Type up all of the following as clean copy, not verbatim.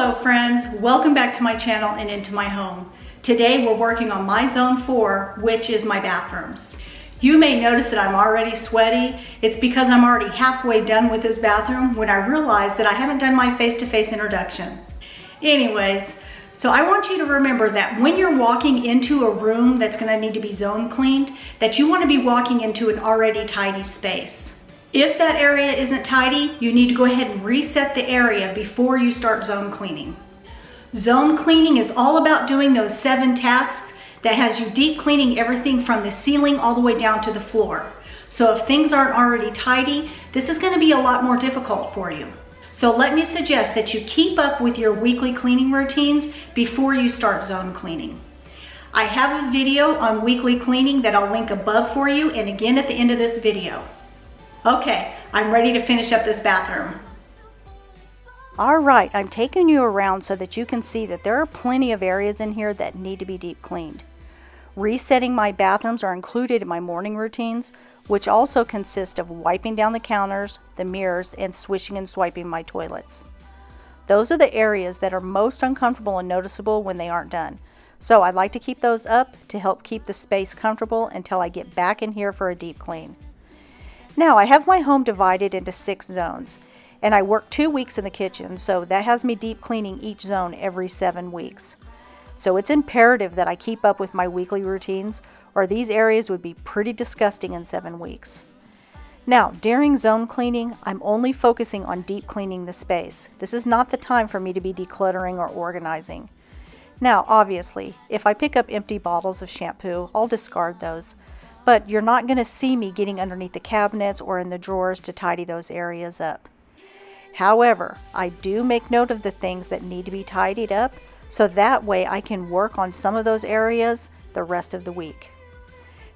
Hello friends, welcome back to my channel and into my home. Today we're working on my zone 4, which is my bathrooms. You may notice that I'm already sweaty. It's because I'm already halfway done with this bathroom when I realized that I haven't done my face-to-face introduction. Anyways, so I want you to remember that when you're walking into a room that's going to need to be zone cleaned, that you want to be walking into an already tidy space. If that area isn't tidy, you need to go ahead and reset the area before you start zone cleaning. Zone cleaning is all about doing those 7 tasks that has you deep cleaning everything from the ceiling all the way down to the floor. So if things aren't already tidy, this is going to be a lot more difficult for you. So let me suggest that you keep up with your weekly cleaning routines before you start zone cleaning. I have a video on weekly cleaning that I'll link above for you and again at the end of this video. Okay, I'm ready to finish up this bathroom. All right, I'm taking you around so that you can see that there are plenty of areas in here that need to be deep cleaned. Resetting my bathrooms are included in my morning routines, which also consist of wiping down the counters, the mirrors, and swishing and swiping my toilets. Those are the areas that are most uncomfortable and noticeable when they aren't done. So I'd like to keep those up to help keep the space comfortable until I get back in here for a deep clean. Now I have my home divided into 6 zones, and I work 2 weeks in the kitchen, so that has me deep cleaning each zone every 7 weeks. So it's imperative that I keep up with my weekly routines, or these areas would be pretty disgusting in 7 weeks. Now, during zone cleaning, I'm only focusing on deep cleaning the space. This is not the time for me to be decluttering or organizing. Now, obviously, if I pick up empty bottles of shampoo, I'll discard those. But you're not going to see me getting underneath the cabinets or in the drawers to tidy those areas up. However, I do make note of the things that need to be tidied up, so that way I can work on some of those areas the rest of the week.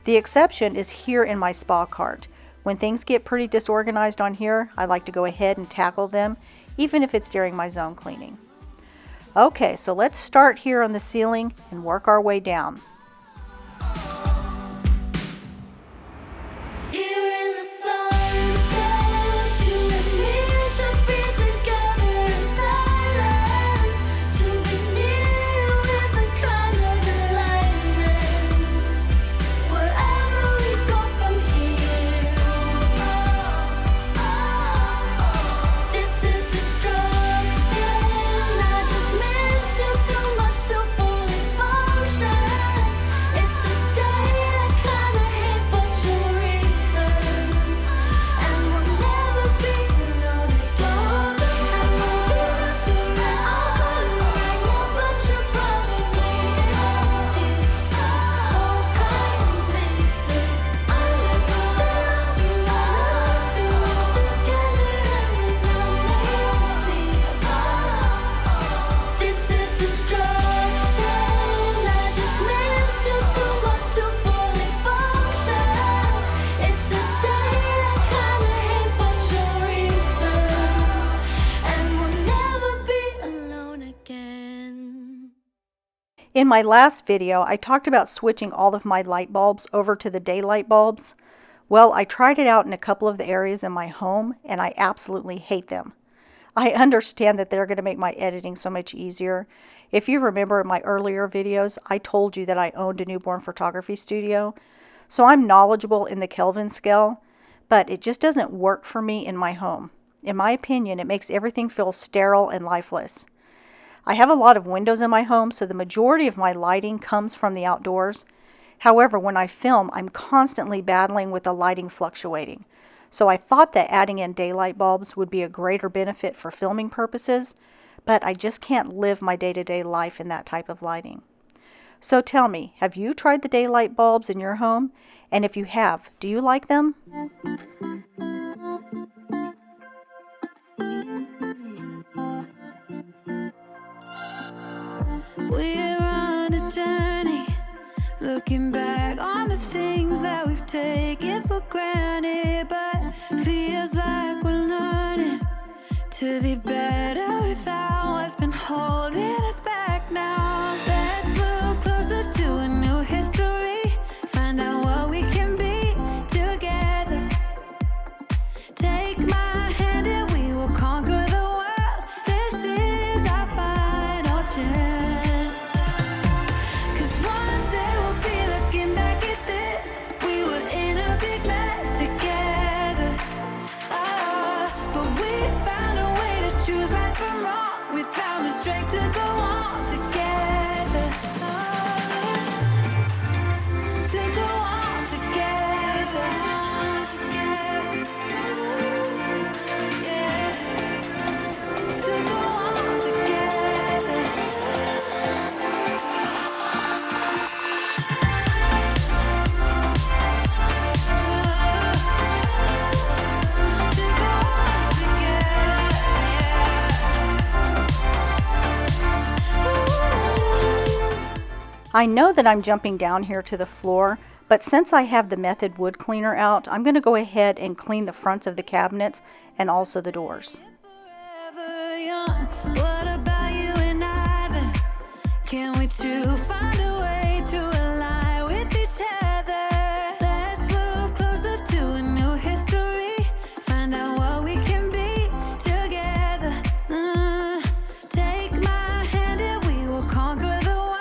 The exception is here in my spa cart. When things get pretty disorganized on here, I like to go ahead and tackle them, even if it's during my zone cleaning. Okay, so let's start here on the ceiling and work our way down. In my last video, I talked about switching all of my light bulbs over to the daylight bulbs. Well, I tried it out in a couple of the areas in my home, and I absolutely hate them. I understand that they're going to make my editing so much easier. If you remember in my earlier videos, I told you that I owned a newborn photography studio, so I'm knowledgeable in the Kelvin scale, but it just doesn't work for me in my home. In my opinion, it makes everything feel sterile and lifeless. I have a lot of windows in my home, so the majority of my lighting comes from the outdoors. However, when I film, I'm constantly battling with the lighting fluctuating. So I thought that adding in daylight bulbs would be a greater benefit for filming purposes, but I just can't live my day-to-day life in that type of lighting. So tell me, have you tried the daylight bulbs in your home? And if you have, do you like them? We're on a journey, looking back on the things that we've taken for granted, but feels like we're learning to be better without what's been holding us back now. Let's move closer to a new history, find out what we can be together. Take my hand and we will conquer the world. This is our fight. strength to go on together. To go on together. Yeah. To go on together. I know that I'm jumping down here to the floor, but since I have the Method wood cleaner out, I'm going to go ahead and clean the fronts of the cabinets and also the doors. Forever young. What about you and I then? Can we two find a way to align with each other? Let's move closer to a new history. Find out what we can be together. Take my hand and we will conquer the world.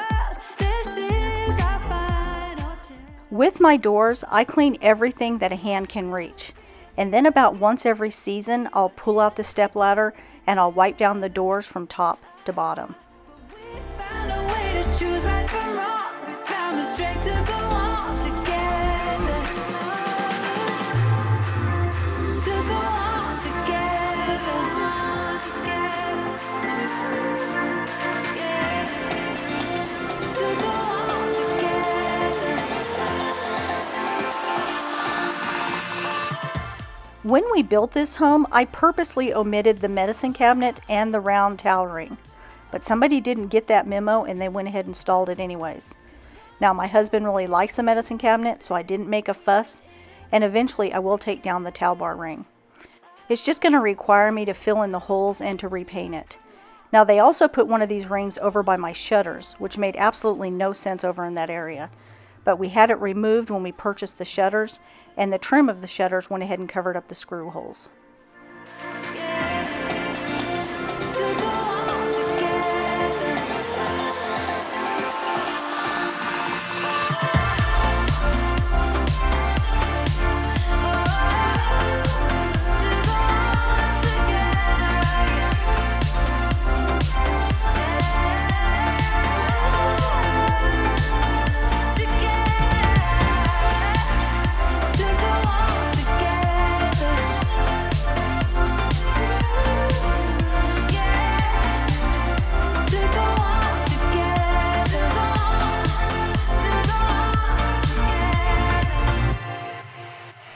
This is our final chance. With my doors, I clean everything that a hand can reach. And then about once every season, I'll pull out the stepladder and I'll wipe down the doors from top to bottom. We found a way to choose right from wrong. We found the strength to go on together. To go on together. Yeah. To go on together. When we built this home, I purposely omitted the medicine cabinet and the round towel ring. But somebody didn't get that memo and they went ahead and installed it anyways. Now my husband really likes the medicine cabinet, so I didn't make a fuss, and eventually I will take down the towel bar ring. It's just going to require me to fill in the holes and to repaint it. Now they also put one of these rings over by my shutters, which made absolutely no sense over in that area. But we had it removed when we purchased the shutters, and the trim of the shutters went ahead and covered up the screw holes. To go on together. To go on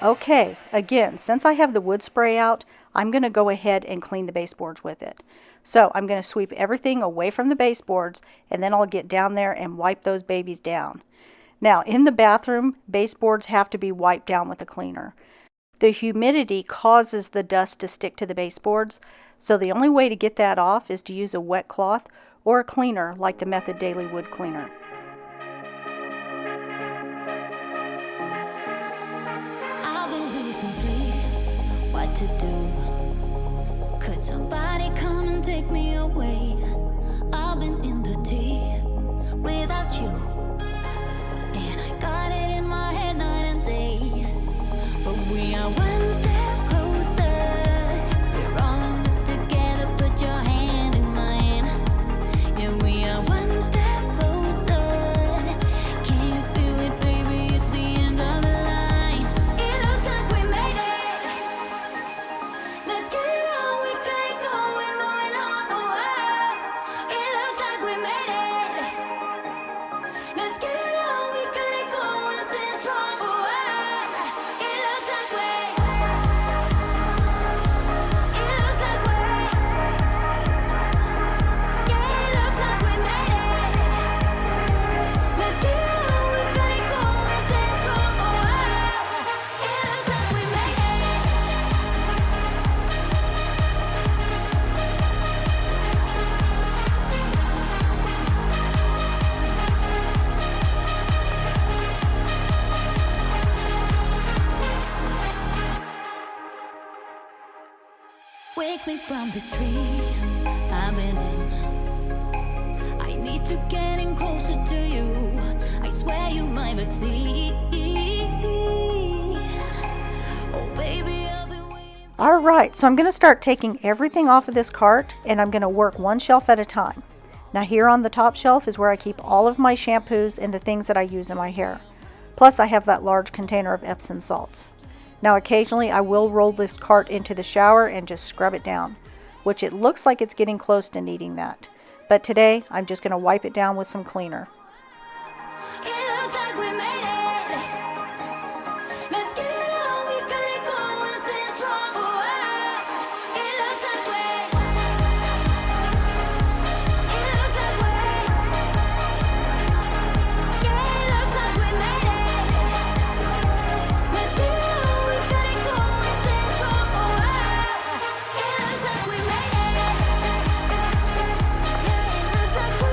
Okay, again, since I have the wood spray out, I'm going to go ahead and clean the baseboards with it. So I'm going to sweep everything away from the baseboards, and then I'll get down there and wipe those babies down. Now, in the bathroom, baseboards have to be wiped down with a cleaner. The humidity causes the dust to stick to the baseboards, so the only way to get that off is to use a wet cloth or a cleaner like the Method Daily Wood Cleaner. I've been losing sleep, what to do? Could somebody come and take me away? I've been in the deep without you, and I got it in my head night and day. But we are one step closer. We're all in this together. Put your hand in mine. Yeah, we are one step closer. Can you feel it, baby? It's the end of the line. It looks like we made it. Let's get it on. We got it going, moving on. Oh, it looks like we made it. Let's get it on. We got it going, staying strong. Oh, it looks like we. It looks like we. Yeah, it looks like we made it. Let's get it on. We got it going, staying strong. Oh, it looks like we made it. Wake me from this dream I've been in. I need to get in closer to you. I swear you might succeed. Oh baby, I've been waiting Alright, so I'm going to start taking everything off of this cart, and I'm going to work one shelf at a time. Now here on the top shelf is where I keep all of my shampoos and the things that I use in my hair. Plus I have that large container of Epsom salts. Now occasionally I will roll this cart into the shower and just scrub it down, which it looks like it's getting close to needing that. But today I'm just going to wipe it down with some cleaner. It looks like we made it. Let's get it on. We got it going. Stay strong. It looks like we. It looks like we. Yeah, it looks like we made it. Let's get it on. We got it going. Stay strong. It looks like we made it. Yeah, it looks like we.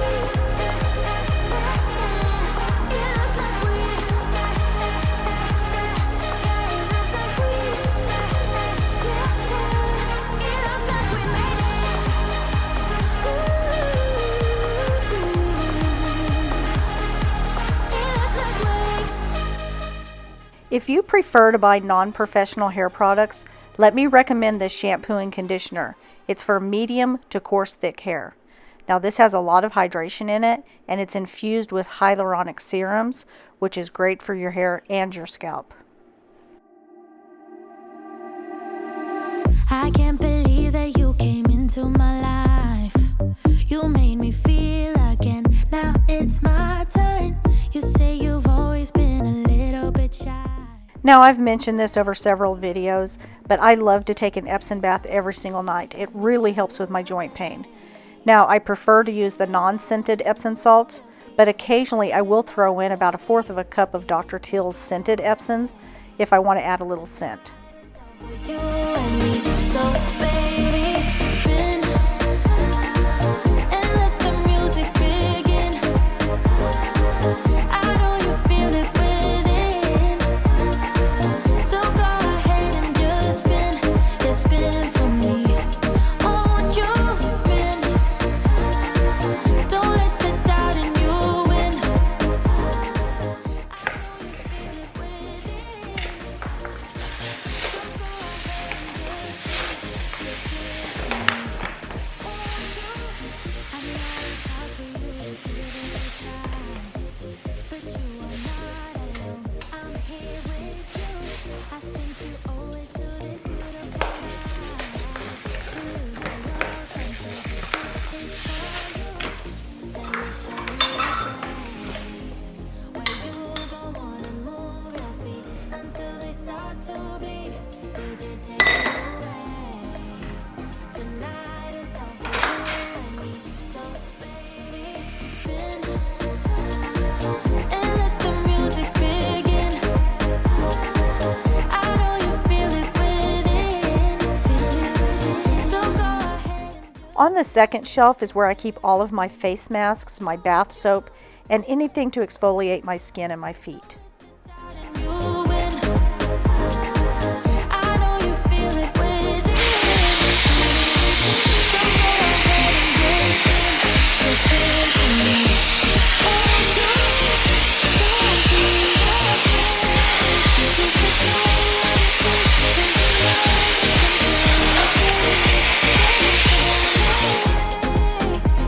If you prefer to buy non-professional hair products, let me recommend this shampoo and conditioner. It's for medium to coarse thick hair. Now this has a lot of hydration in it, and it's infused with hyaluronic serums, which is great for your hair and your scalp. I can't believe that you came into my life. You made me feel again. Now it's my turn. You say you've always been a little bit shy. Now I've mentioned this over several videos, but I love to take an Epsom bath every single night. It really helps with my joint pain. Now I prefer to use the non-scented Epsom salts, but occasionally I will throw in about 1/4 of a cup of Dr. Teal's scented Epsoms if I want to add a little scent. You and me, so baby, spin and let the music begin. I know you feel it within, so go ahead and just spin for me. Won't you spin? Don't let the doubt in you win. I know you feel it within. On the second shelf is where I keep all of my face masks, my bath soap, and anything to exfoliate my skin and my feet.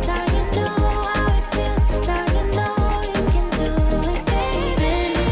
Now you know how it feels. Now you know you can do it, baby.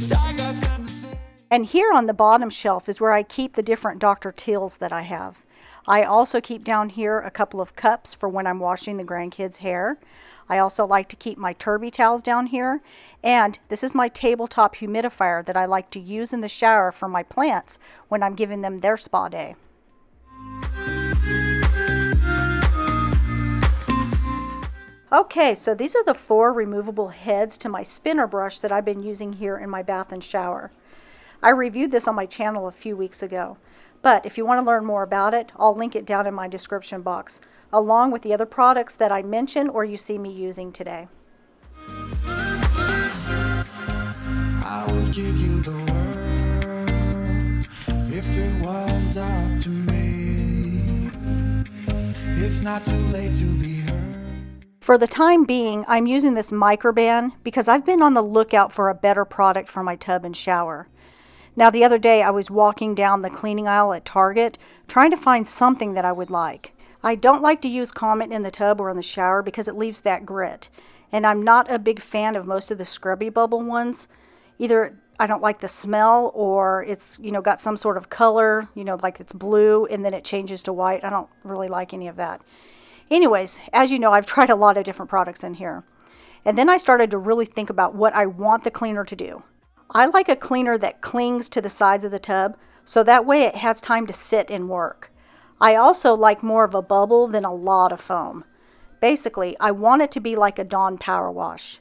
least I got something to say. And here on the bottom shelf is where I keep the different Dr. Teals that I have. I also keep down here a couple of cups for when I'm washing the grandkids' hair. I also like to keep my Turby towels down here. And this is my tabletop humidifier that I like to use in the shower for my plants when I'm giving them their spa day. Okay, so these are the 4 removable heads to my spinner brush that I've been using here in my bath and shower. I reviewed this on my channel a few weeks ago, but if you want to learn more about it, I'll link it down in my description box, along with the other products that I mention or you see me using today. I would give you the world if it was up to me. It's not too late to be heard. For the time being, I'm using this microban because I've been on the lookout for a better product for my tub and shower. Now the other day I was walking down the cleaning aisle at Target trying to find something that I would like. I don't like to use Comet in the tub or in the shower because it leaves that grit. And I'm not a big fan of most of the scrubby bubble ones. Either I don't like the smell or it's, got some sort of color, like it's blue and then it changes to white. I don't really like any of that. Anyways, as you know, I've tried a lot of different products in here. And then I started to really think about what I want the cleaner to do. I like a cleaner that clings to the sides of the tub, so that way it has time to sit and work. I also like more of a bubble than a lot of foam. Basically, I want it to be like a Dawn Power Wash.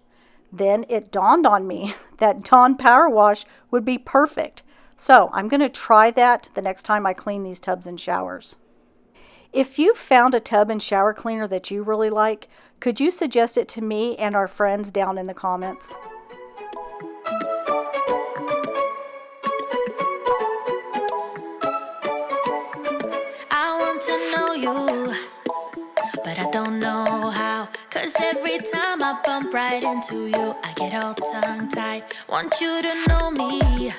Then it dawned on me that Dawn Power Wash would be perfect. So I'm going to try that the next time I clean these tubs and showers. If you found a tub and shower cleaner that you really like, could you suggest it to me and our friends down in the comments? I want to know you, but I don't know how. 'Cause every time I bump right into you, I get all tongue-tied. Want you to know me,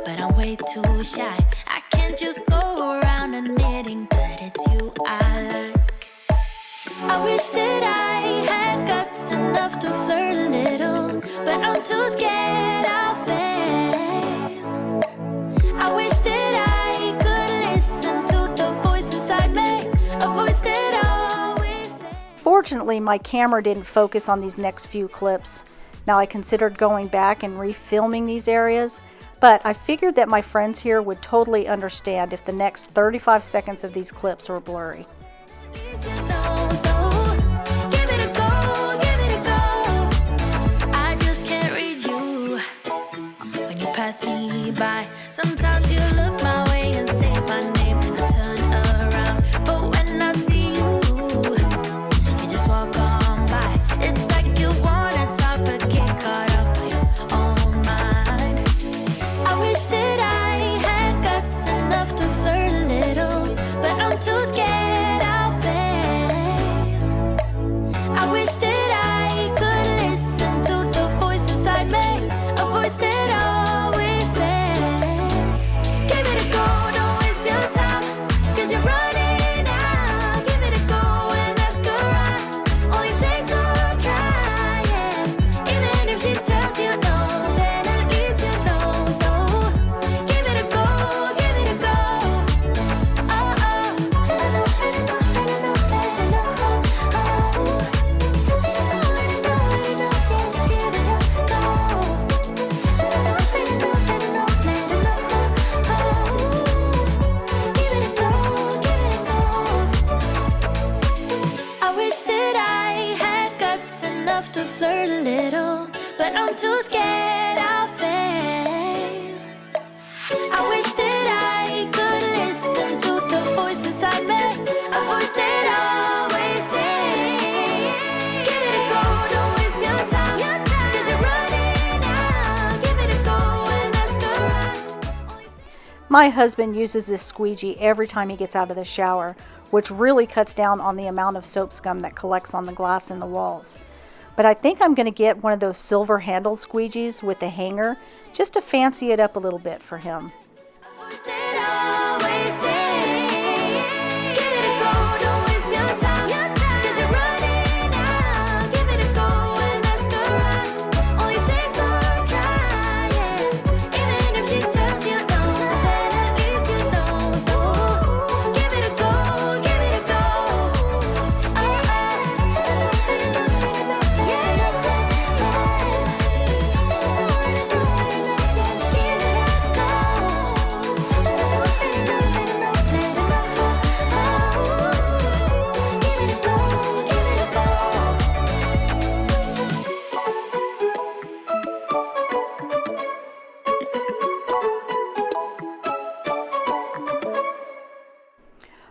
but I'm way too shy. I can't just go around admitting that it's you I like. I wish that I had guts enough to flirt a little, but I'm too scared I'll fail. I wish that I could listen to the voice inside me, a voice that always says. Fortunately, my camera didn't focus on these next few clips. Now I considered going back and refilming these areas, but I figured that my friends here would totally understand if the next 35 seconds of these clips were blurry. I just can't read you when you pass me by. Sometimes you look my way and say my name and I turn around, but when I see you, you just walk on by. It's like you wanna talk but get caught off by your own mind. I wish that I had guts enough to flirt a little, but I'm too scared I'll fail. I wish that I could listen to the voice inside me, a voice that always says, give it a go, don't waste your time, 'cause you're running out. Give it a go and ask her out, only takes one try, yeah. Even if she tells you no, then at least you know. So give it a go, give it a go. Oh, oh. Let it know, let it know, let it know, let it know. Oh, let it know, let it know, let it know. Yeah, just give it a go. Let it know, let it know, let it know, let it know. Oh, give it a go, give it a go. I wish that I had guts enough to flirt a little, but I'm too scared I'll fail. I wish that I could listen to the voice inside me, a voice that always says, give it a go, don't waste your time, 'cause you're running out. Give it a go and ask her out. My husband uses this squeegee every time he gets out of the shower, which really cuts down on the amount of soap scum that collects on the glass in the walls. But I think I'm going to get one of those silver handled squeegees with a hanger just to fancy it up a little bit for him. A voice that always says, give it a go, don't waste your time, 'cause you're running out. Give it a go and ask her out, only takes one try,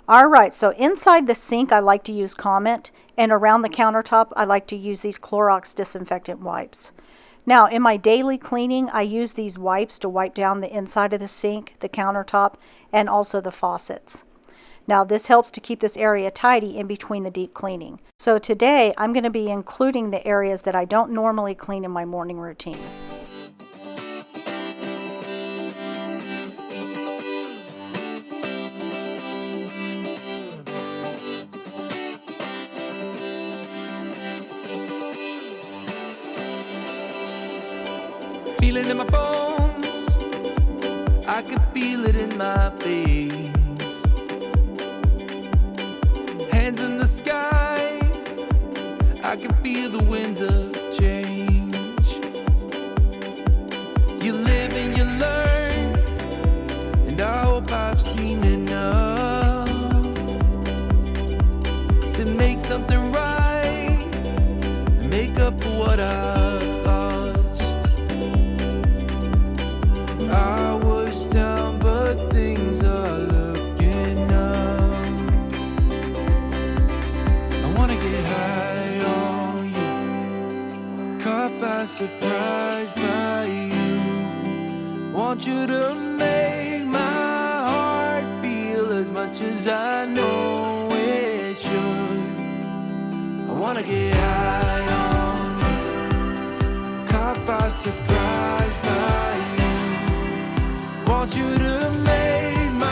All right, so inside the sink, I like to use Comment, and around the countertop, I like to use these Clorox disinfectant wipes. Now, in my daily cleaning, I use these wipes to wipe down the inside of the sink, the countertop, and also the faucets. Now, this helps to keep this area tidy in between the deep cleaning. So today, I'm going to be including the areas that I don't normally clean in my morning routine. Feeling in my bones, I can feel it in my veins. Hands in the sky, I can feel the winds of change. You live and you learn, and I hope I've seen enough to make something right and make up for what I've lost. I was down, but things are looking up. I wanna get high on you, caught by surprise by you. Want you to make my heart feel as much as I know it should. I wanna get high on you, caught by surprise by you. Want you to make my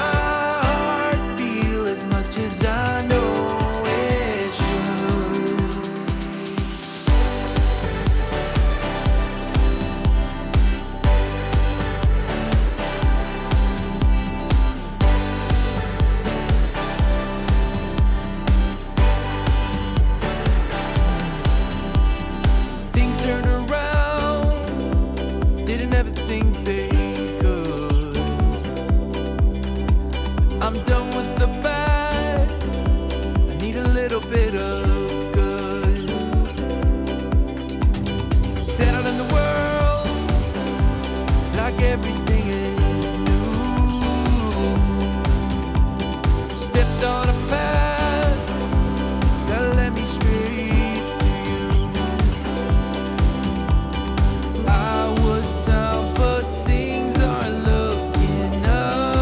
heart feel as much as I know it should. Things turned around, didn't ever think they could. I'm done with the bad, I need a little bit of good. Settled in the world, like everything is new. Stepped on a path that led me straight to you. I was down, but things are looking up.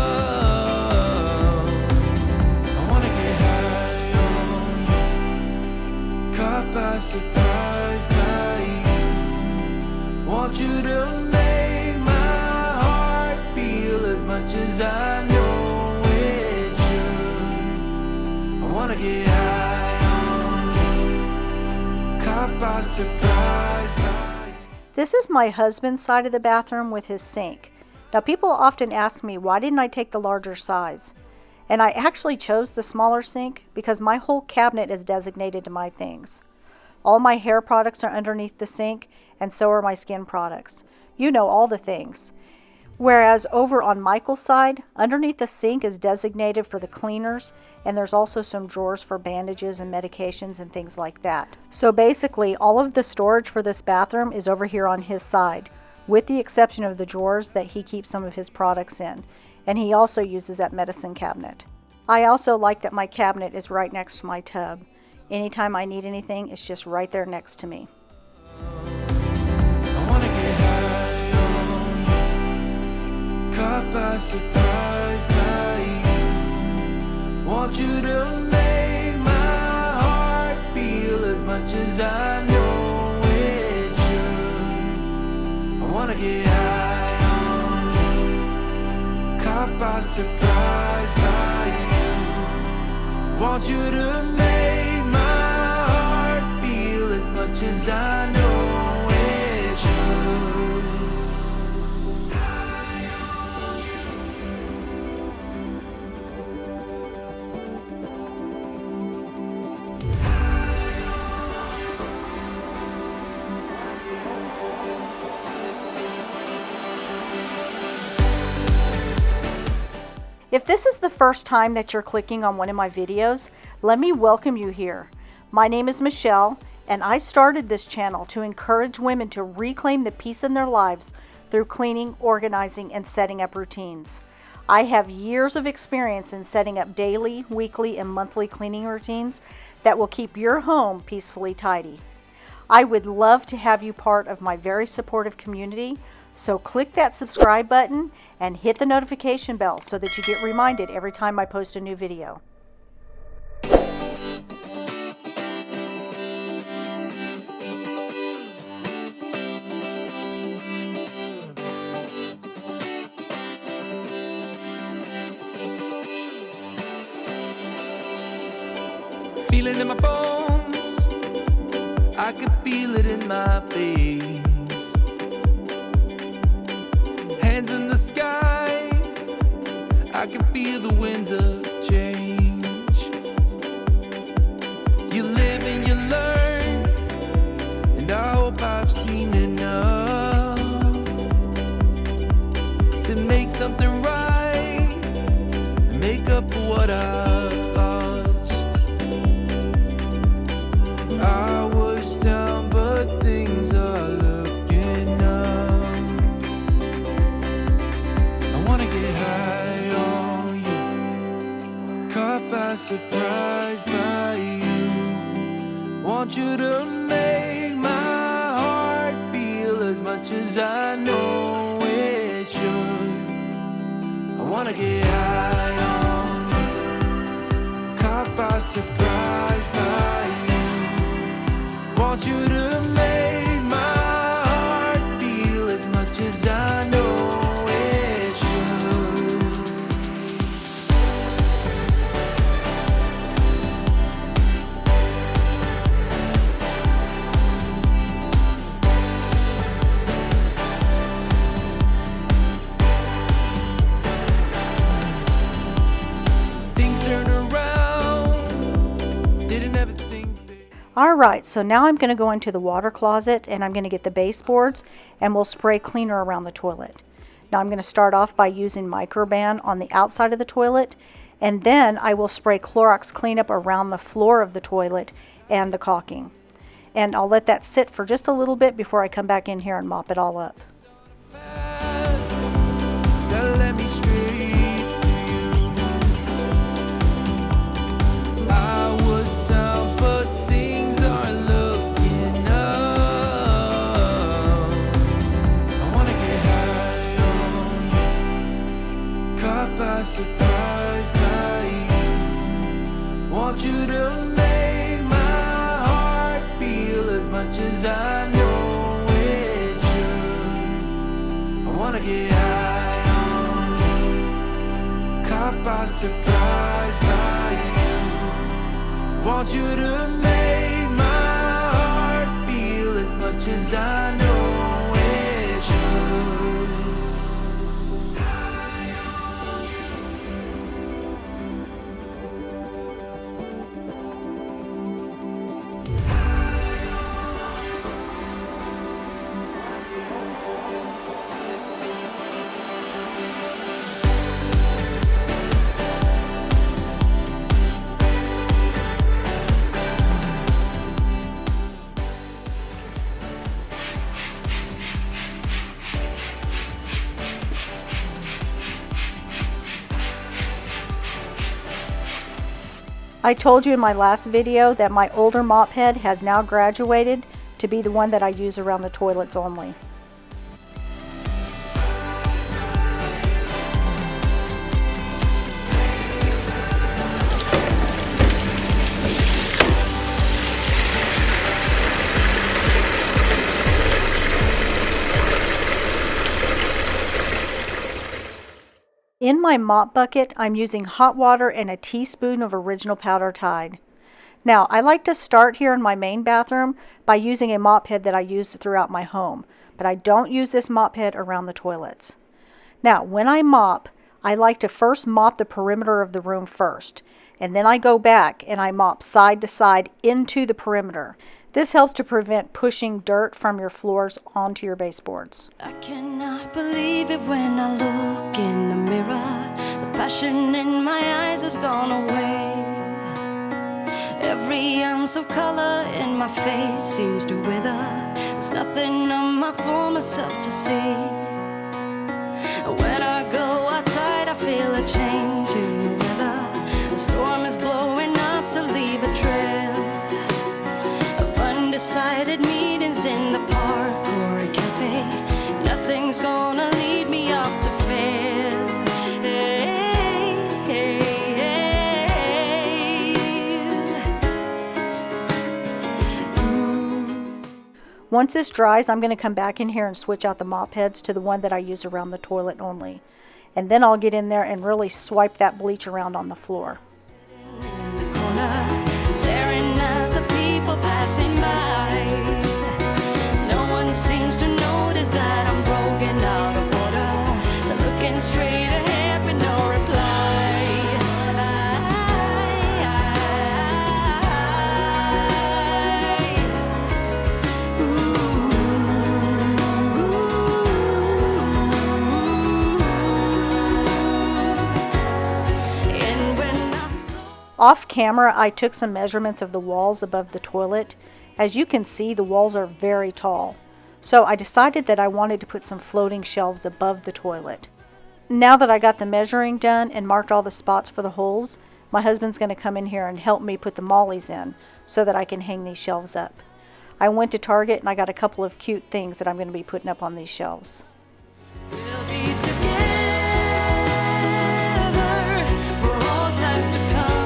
I wanna get high on you, caught by surprise by you. Want you to make my heart feel as much as I know it should. I wanna get high on you, caught by surprise by you. This is my husband's side of the bathroom with his sink. Now, people often ask me, why didn't I take the larger size? And I actually chose the smaller sink because my whole cabinet is designated to my things. All my hair products are underneath the sink, and so are my skin products. You know, all the things. Whereas over on Michael's side, underneath the sink is designated for the cleaners, and there's also some drawers for bandages and medications and things like that. So basically, all of the storage for this bathroom is over here on his side, with the exception of the drawers that he keeps some of his products in, and he also uses that medicine cabinet. I also like that my cabinet is right next to my tub. Anytime I need anything, it's just right there next to me. I wanna get high on you, caught by surprise by you. Want you to make my heart feel as much as I know it should. I wanna get high on you, caught by surprise by you. Want you to make my heart feel as much as I know it should. If this is the first time that you're clicking on one of my videos, let me welcome you here. My name is Michelle, and I started this channel to encourage women to reclaim the peace in their lives through cleaning, organizing, and setting up routines. I have years of experience in setting up daily, weekly, and monthly cleaning routines that will keep your home peacefully tidy. I would love to have you part of my very supportive community, so click that subscribe button and hit the notification bell so that you get reminded every time I post a new video. Feel it in my bones, I can feel it in my veins. Hands in the sky, I can feel the winds of change. You live and you learn, and I hope I've seen enough to make something right and make up for what I've lost. I was down, but things are looking up. I wanna get high on you, caught by surprise by you. Want you to make my heart feel as much as I know it should. I wanna get high on you, caught by surprise by you. Want you to make my heart feel as much as I know it should. Things turn around, didn't ever think. Alright, so now I'm going to go into the water closet and I'm going to get the baseboards and we'll spray cleaner around the toilet. Now I'm going to start off by using Microban on the outside of the toilet, and then I will spray Clorox cleanup around the floor of the toilet and the caulking. And I'll let that sit for just a little bit before I come back in here and mop it all up. Gotta let me straight to you. I was down, but things are looking up. I wanna get high on you, caught by surprise by you. Want you to make my heart feel as much as I know it should. I wanna get high on you, caught by surprise by you. Want you to make my heart feel as much as I know it should. I told you in my last video that my older mop head has now graduated to be the one that I use around the toilets only. In my mop bucket, I'm using hot water and a teaspoon of original powder Tide. Now, I like to start here in my main bathroom by using a mop head that I use throughout my home, but I don't use this mop head around the toilets. Now, when I mop, I like to first mop the perimeter of the room first, and then I go back and I mop side to side into the perimeter. This helps to prevent pushing dirt from your floors onto your baseboards. I cannot believe it when I look in the mirror. The passion in my eyes has gone away. Every ounce of color in my face seems to wither. There's nothing on my former self to see. When I go outside I feel Once this dries, I'm going to come back in here and switch out the mop heads to the one that I use around the toilet only. And then I'll get in there and really swipe that bleach around on the floor. Staring at the people passing by. No one seems to notice that I'm broken out of order. They're looking straight ahead with no reply. Off camera, I took some measurements of the walls above the toilet. As you can see, the walls are very tall. So I decided that I wanted to put some floating shelves above the toilet. Now that I got the measuring done and marked all the spots for the holes, my husband's going to come in here and help me put the mollies in so that I can hang these shelves up. I went to Target and I got a couple of cute things that I'm going to be putting up on these shelves. We'll be together for all times to come.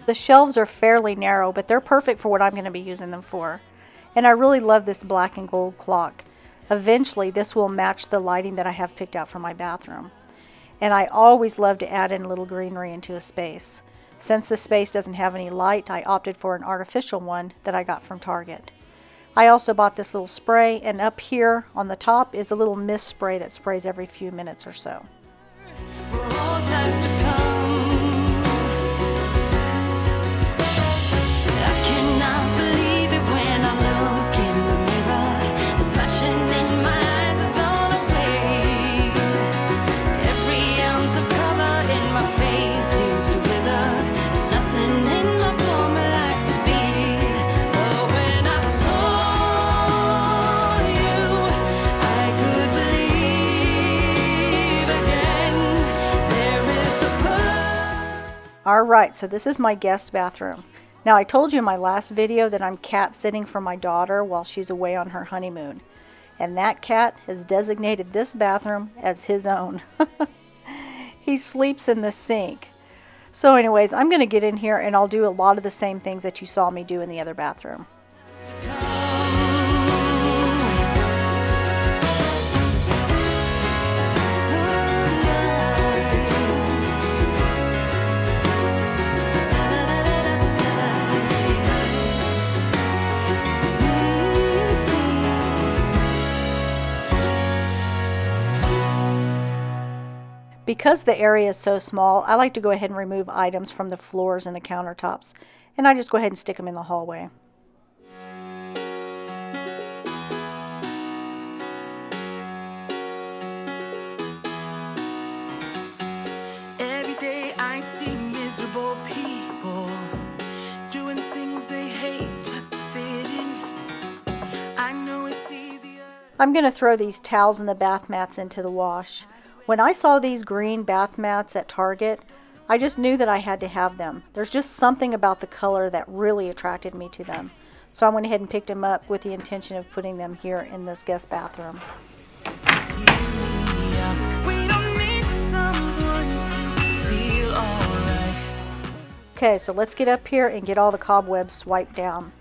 The shelves are fairly narrow, but they're perfect for what I'm going to be using them for. And I really love this black and gold clock. Eventually, this will match the lighting that I have picked out for my bathroom. And I always love to add in a little greenery into a space. Since this space doesn't have any light, I opted for an artificial one that I got from Target. I also bought this little spray, and up here on the top is a little mist spray that sprays every few minutes or so. For all times to come. Alright, so this is my guest bathroom. Now I told you in my last video that I'm cat sitting for my daughter while she's away on her honeymoon. And that cat has designated this bathroom as his own. He sleeps in the sink. So anyways, I'm going to get in here and I'll do a lot of the same things that you saw me do in the other bathroom. Because the area is so small, I like to go ahead and remove items from the floors and the countertops. And I just go ahead and stick them in the hallway. Every day I see miserable people doing things they hate just to fit in. I know it's easier. I'm going to throw these towels and the bath mats into the wash. When I saw these green bath mats at Target, I just knew that I had to have them. There's just something about the color that really attracted me to them. So I went ahead and picked them up with the intention of putting them here in this guest bathroom. Okay, so let's get up here and get all the cobwebs swiped down.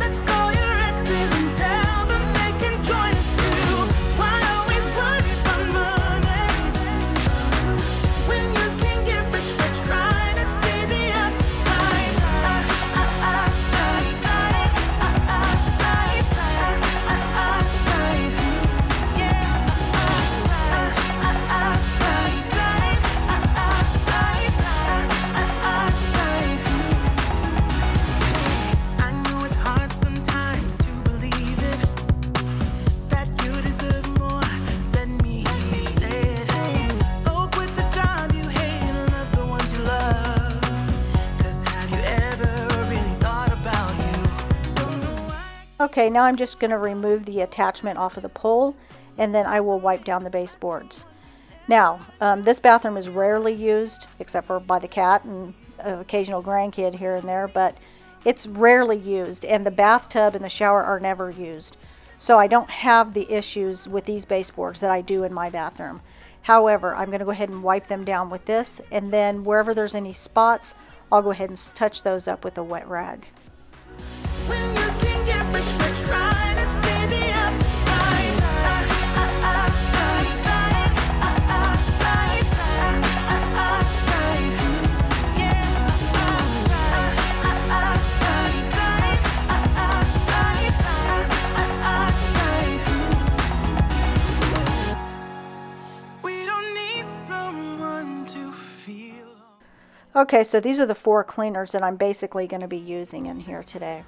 Let's call your exes and tell them they can join us too. Why always worry about money when you can get rich by trying to see the other side? I know it's hard sometimes to believe it, that you deserve more than me. Said, go quit the job you hate and love the ones you love. 'Cause have you ever really thought about you? Don't know why. Okay, now I'm just going to remove the attachment off of the pole, and then I will wipe down the baseboards. Now, this bathroom is rarely used, except for by the cat and an occasional grandkid here and there, but it's rarely used, and the bathtub and the shower are never used. So I don't have the issues with these baseboards that I do in my bathroom. However, I'm going to go ahead and wipe them down with this, and then wherever there's any spots, I'll go ahead and touch those up with a wet rag. Okay, so these are the 4 cleaners that I'm basically going to be using in here today.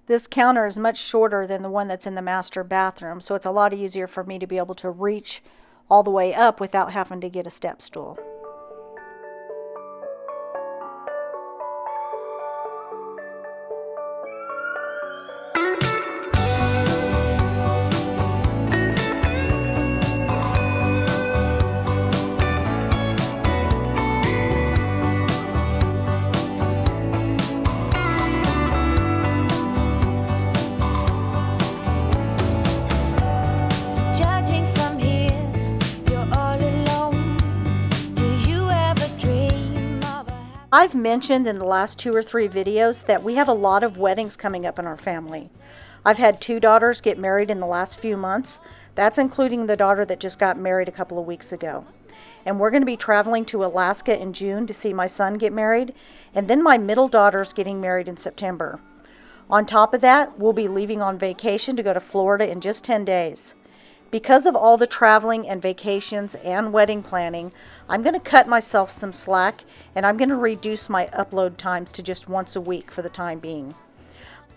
This counter is much shorter than the one that's in the master bathroom, so it's a lot easier for me to be able to reach all the way up without having to get a step stool. I've mentioned in the last 2 or 3 videos that we have a lot of weddings coming up in our family. I've had 2 daughters get married in the last few months. That's including the daughter that just got married a couple of weeks ago. And we're going to be traveling to Alaska in June to see my son get married, and then my middle daughter's getting married in September. On top of that, we'll be leaving on vacation to go to Florida in just 10 days. Because of all the traveling and vacations and wedding planning, I'm going to cut myself some slack, and I'm going to reduce my upload times to just once a week for the time being.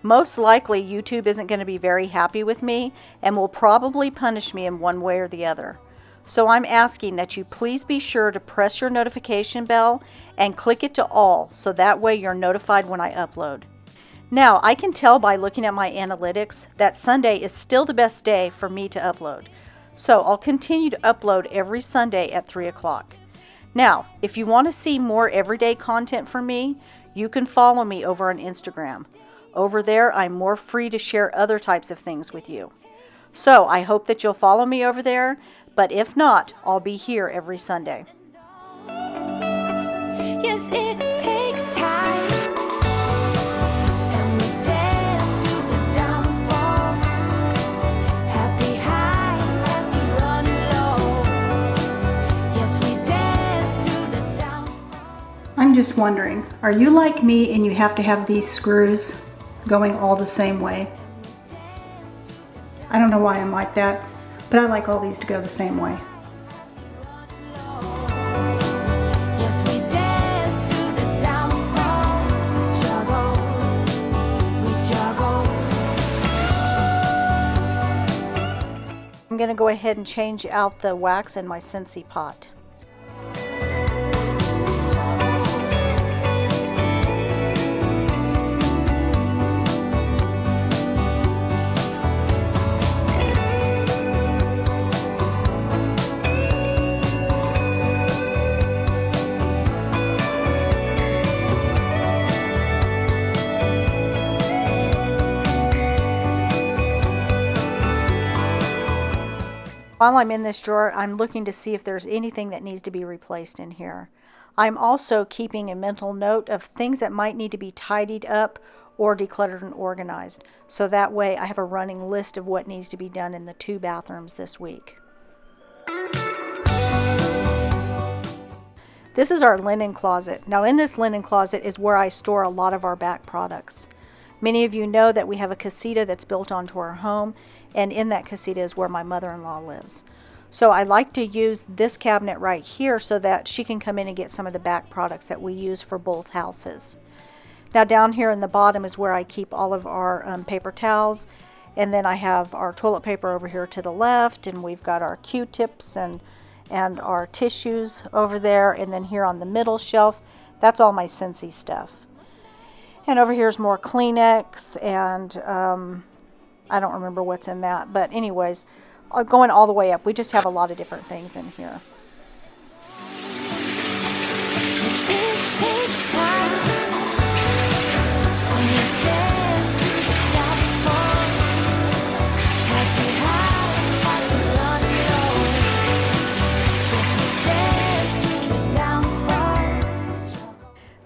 Most likely, YouTube isn't going to be very happy with me and will probably punish me in one way or the other. So I'm asking that you please be sure to press your notification bell and click it to all, so that way you're notified when I upload. Now, I can tell by looking at my analytics that Sunday is still the best day for me to upload. So I'll continue to upload every Sunday at 3 o'clock. Now, if you want to see more everyday content from me, you can follow me over on Instagram. Over there, I'm more free to share other types of things with you. So I hope that you'll follow me over there, but if not, I'll be here every Sunday. Yes, it takes time. I'm just wondering, are you like me and you have to have these screws going all the same way? I don't know why I'm like that, but I like all these to go the same way. I'm going to go ahead and change out the wax in my Scentsy pot. While I'm in this drawer, I'm looking to see if there's anything that needs to be replaced in here. I'm also keeping a mental note of things that might need to be tidied up or decluttered and organized. So that way I have a running list of what needs to be done in the 2 bathrooms this week. This is our linen closet. Now in this linen closet is where I store a lot of our back products. Many of you know that we have a casita that's built onto our home, and in that casita is where my mother-in-law lives. So I like to use this cabinet right here so that she can come in and get some of the back products that we use for both houses. Now down here in the bottom is where I keep all of our paper towels, and then I have our toilet paper over here to the left, and we've got our Q-tips and our tissues over there, and then here on the middle shelf, that's all my Scentsy stuff. And over here's more Kleenex, and I don't remember what's in that, but anyways, going all the way up, we just have a lot of different things in here.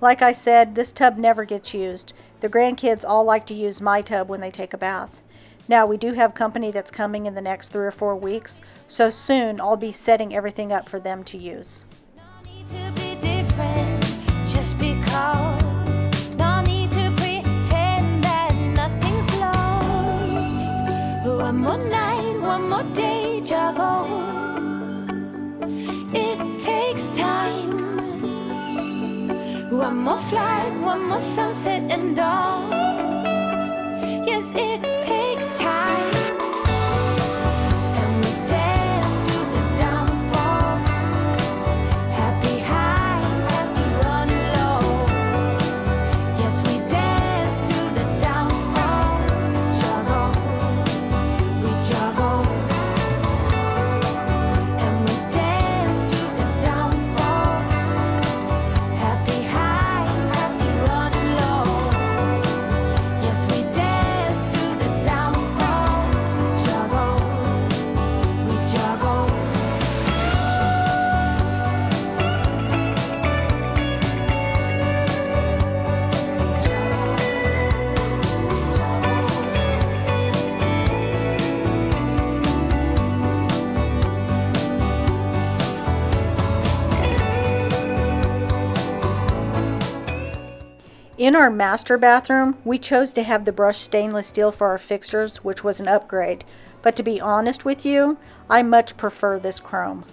Like I said, this tub never gets used. The grandkids all like to use my tub when they take a bath. Now we do have company that's coming in the next 3 or 4 weeks, so soon I'll be setting everything up for them to use. No need to be different just because. No need to pretend that nothing's lost. One more night, one more day, juggle. It takes time. One more flight, one more sunset and dawn. Yes, it takes time. And we dance through the downfall. Happy highs, happy running low. Yes, we dance through the downfall. Juggle, we juggle. And we dance through the downfall. Happy highs, happy running low. Yes, we dance through the downfall. Juggle, we juggle. In our master bathroom, we chose to have the brushed stainless steel for our fixtures, which was an upgrade. But to be honest with you, I much prefer this chrome.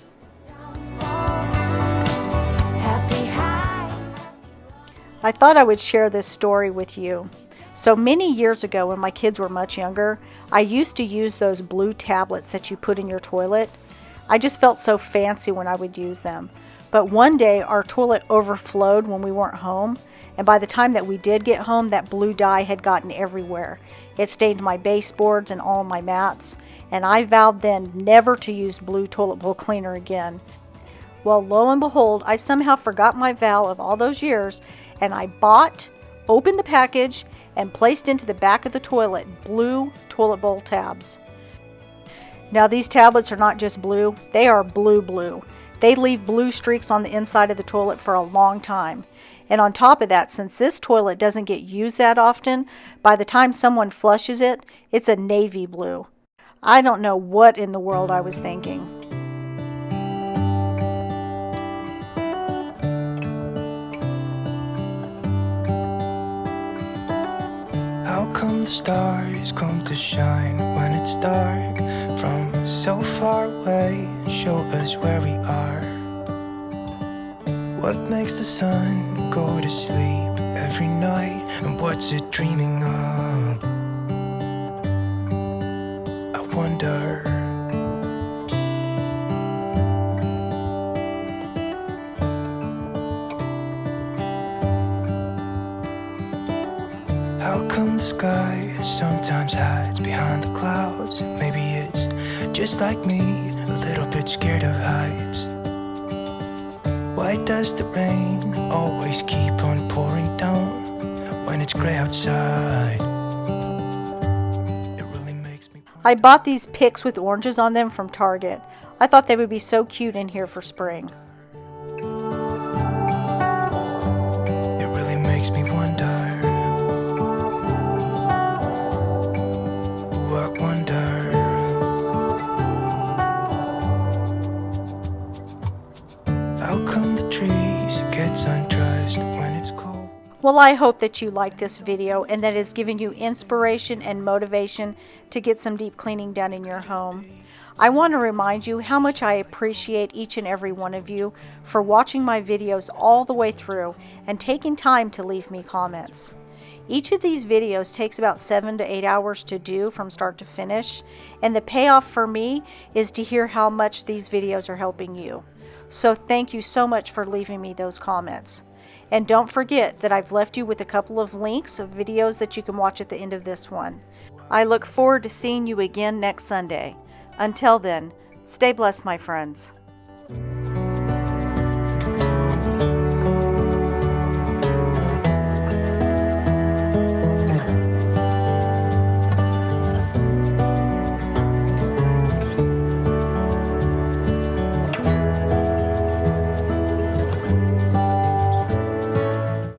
Happy highs. I thought I would share this story with you. So many years ago, when my kids were much younger, I used to use those blue tablets that you put in your toilet. I just felt so fancy when I would use them. But one day, our toilet overflowed when we weren't home. And by the time that we did get home, that blue dye had gotten everywhere. It stained my baseboards and all my mats. And I vowed then never to use blue toilet bowl cleaner again. Well, lo and behold, I somehow forgot my vow of all those years, and I bought, opened the package, and placed into the back of the toilet blue toilet bowl tabs. Now these tablets are not just blue, they are blue. They leave blue streaks on the inside of the toilet for a long time. And on top of that, since this toilet doesn't get used that often, by the time someone flushes it, it's a navy blue. I don't know what in the world I was thinking. How come the stars come to shine when it's dark from so far away and show us where we are? What makes the sun go to sleep every night, and what's it dreaming of? I wonder. How come the sky sometimes hides behind the clouds? Maybe it's just like me, a little bit scared of heights. Why does the rain always keep on pouring down when it's gray outside? It really makes me wonder. I bought these picks with oranges on them from Target. I thought they would be so cute in here for spring. It really makes me wonder. Ooh, I wonder. How come the trees gets undressed when it's cold? Well, I hope that you like this video and that it's given you inspiration and motivation to get some deep cleaning done in your home. I want to remind you how much I appreciate each and every one of you for watching my videos all the way through and taking time to leave me comments. Each of these videos takes about 7 to 8 hours to do from start to finish, and the payoff for me is to hear how much these videos are helping you. So thank you so much for leaving me those comments. And don't forget that I've left you with a couple of links of videos that you can watch at the end of this one. I look forward to seeing you again next Sunday. Until then, stay blessed, my friends.